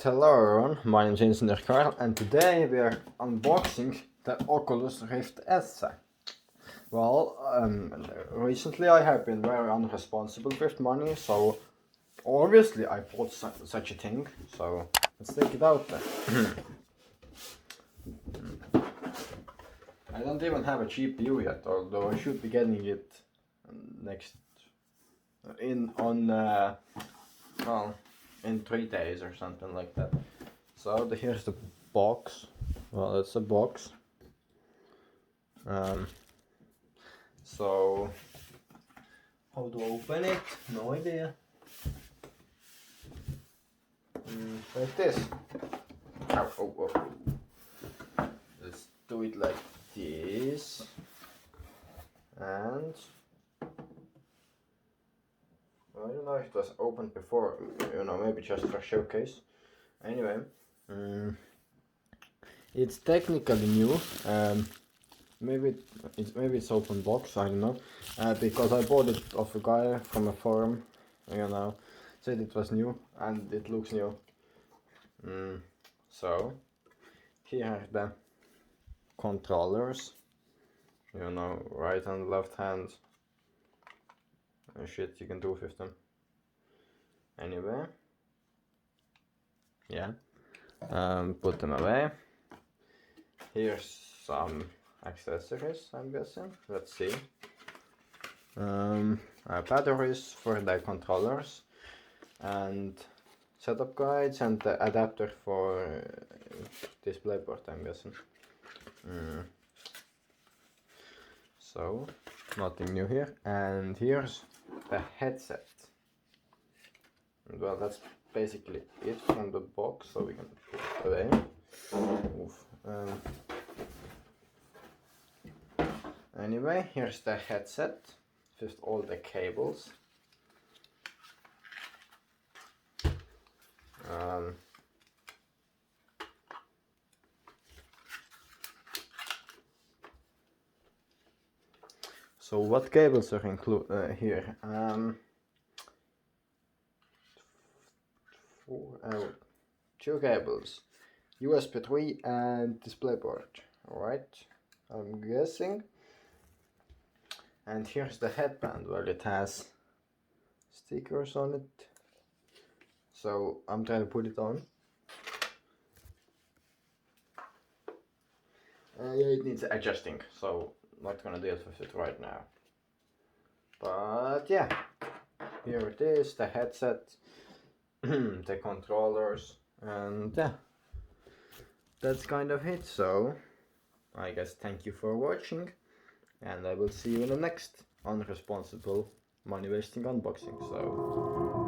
Alright, hello everyone, my name is Engineer Carl and today we are unboxing the Oculus Rift S. Well, recently I have been very unresponsible with money, so obviously I bought such a thing, so let's take it out then. I don't even have a GPU yet, although I should be getting it next in 3 days or something like that. So here's the box. Well, it's a box. So how to open it? No idea. Like this. Oh. Let's do it like this. And I don't know if it was opened before, maybe just for showcase. Anyway, it's technically new. Maybe it's open box, I don't know. Because I bought it off a guy from a forum, said it was new and it looks new. So here are the controllers. Right and left hand. Shit you can do with them. Anyway, yeah, put them away. Here's some accessories, I'm guessing. Let's see. Batteries for the controllers and setup guides and the adapter for DisplayPort, I'm guessing. So nothing new here. And here's the headset. Well, that's basically it from the box, so we can put it away. Anyway, here's the headset with all the cables. So what cables are included here? 2 cables, USB 3 and DisplayPort. Alright, I'm guessing. And here's the headband. Well, it has stickers on it, so I'm trying to put it on. Yeah, it needs adjusting, so I'm not gonna deal with it right now. But yeah, here it is, the headset, the controllers, and yeah, that's kind of it. So I guess thank you for watching, and I will see you in the next unresponsible money wasting unboxing. So